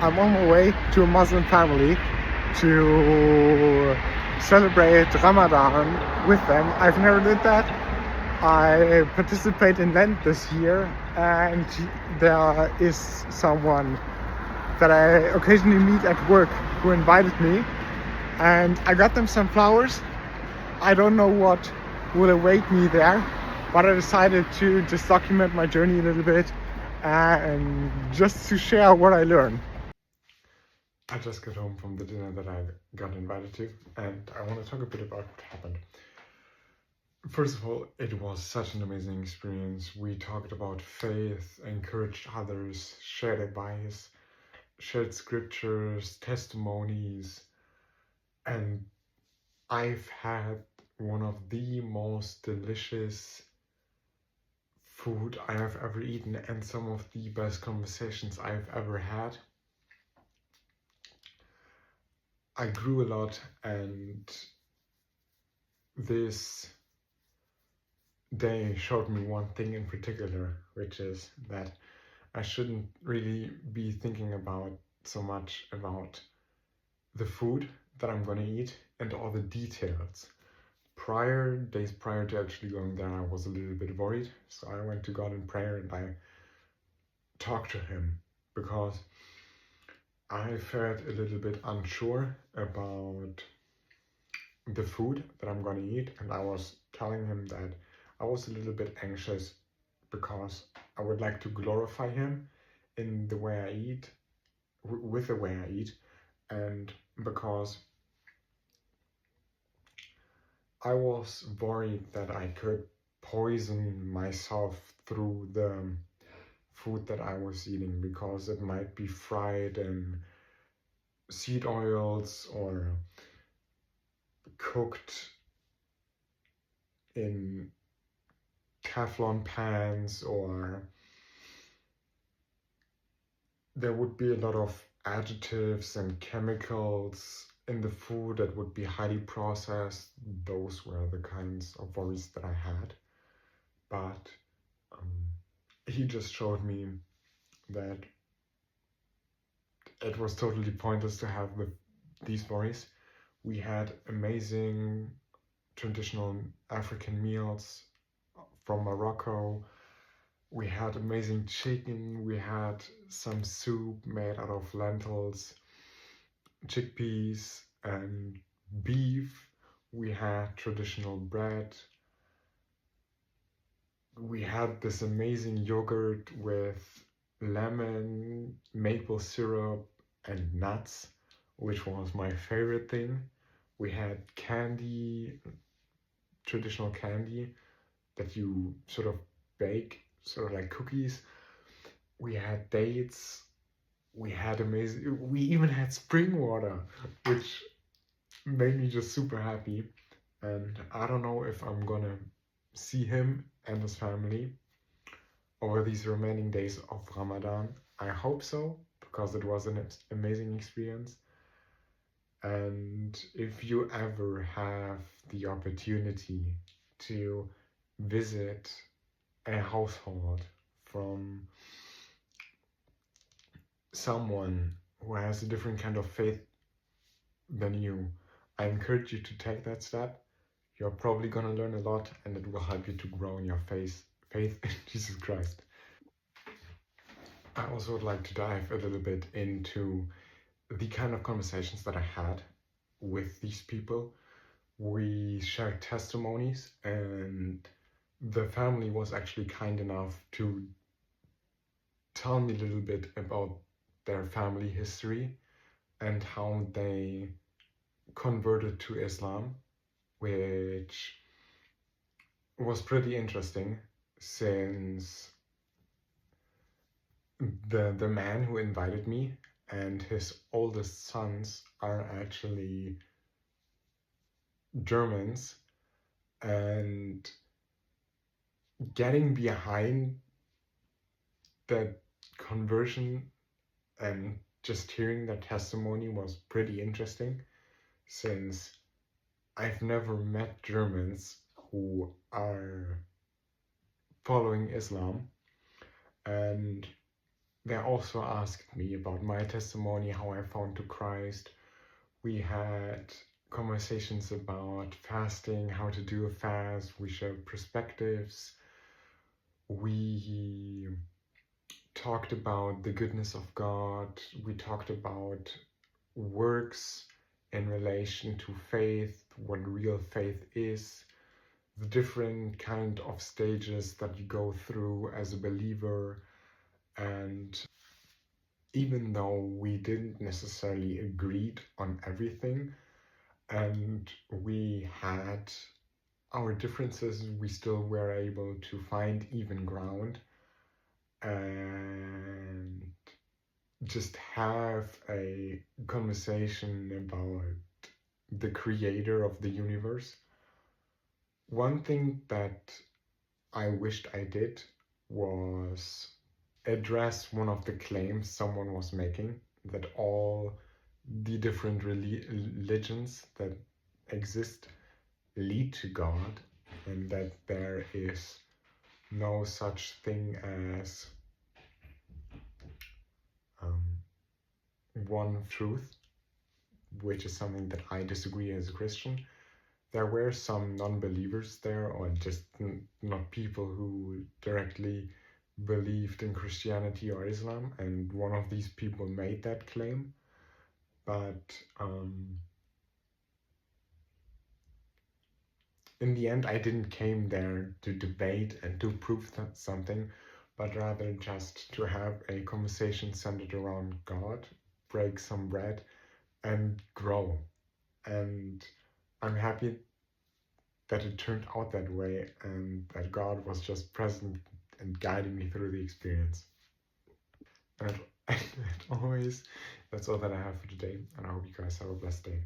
I'm on my way to a Muslim family to celebrate Ramadan with them. I've never did that. I participate in Lent this year, and there is someone that I occasionally meet at work who invited me, and I got them some flowers. I don't know what will await me there, but I decided to just document my journey a little bit and just to share what I learned. I just got home from the dinner that I got invited to, and I want to talk a bit about what happened. First of all, it was such an amazing experience. We talked about faith, encouraged others, shared advice, shared scriptures, testimonies, and I've had one of the most delicious food I have ever eaten and some of the best conversations I've ever had. I grew a lot, and this day showed me one thing in particular, which is that I shouldn't really be thinking about so much about the food that I'm gonna eat and all the details. Days prior to actually going there, I was a little bit worried, so I went to God in prayer and I talked to Him because I felt a little bit unsure about the food that I'm gonna eat, and I was telling Him that I was a little bit anxious because I would like to glorify Him in the way I eat, with the way I eat, and because I was worried that I could poison myself through the food that I was eating because it might be fried in seed oils or cooked in Teflon pans, or there would be a lot of additives and chemicals in the food that would be highly processed. Those were the kinds of worries that I had. But he just showed me that it was totally pointless to have these worries. We had amazing traditional African meals from Morocco. We had amazing chicken. We had some soup made out of lentils, chickpeas, and beef. We had traditional bread. We had this amazing yogurt with lemon, maple syrup, and nuts, which was my favorite thing. We had candy, traditional candy that you sort of bake, sort of like cookies. We had dates. We had amazing. We even had spring water, which made me just super happy. And I don't know if I'm gonna see him and his family over these remaining days of Ramadan. I hope so, because it was an amazing experience. And if you ever have the opportunity to visit a household from someone who has a different kind of faith than you, I encourage you to take that step. You're probably gonna learn a lot, and it will help you to grow in your faith in Jesus Christ. I also would like to dive a little bit into the kind of conversations that I had with these people. We shared testimonies, and the family was actually kind enough to tell me a little bit about their family history and how they converted to Islam, which was pretty interesting since the man who invited me and his oldest sons are actually Germans, and getting behind that conversion and just hearing their testimony was pretty interesting since I've never met Germans who are following Islam, and they also asked me about my testimony, how I found to Christ. We had conversations about fasting, how to do a fast. We shared perspectives. We talked about the goodness of God. We talked about works in relation to faith, what real faith is, the different kind of stages that you go through as a believer. And even though we didn't necessarily agreed on everything and we had our differences, we still were able to find even ground and just have a conversation about the creator of the universe. One thing that I wished I did was address one of the claims someone was making, that all the different religions that exist lead to God, and that there is no such thing as one truth, which is something that I disagree as a Christian. There were some non-believers there, or just not people who directly believed in Christianity or Islam, and one of these people made that claim. But in the end, I didn't came there to debate and to prove something, but rather just to have a conversation centered around God, break some bread, and grow. And I'm happy that it turned out that way and that God was just present and guiding me through the experience. And always, that's all that I have for today, and I hope you guys have a blessed day.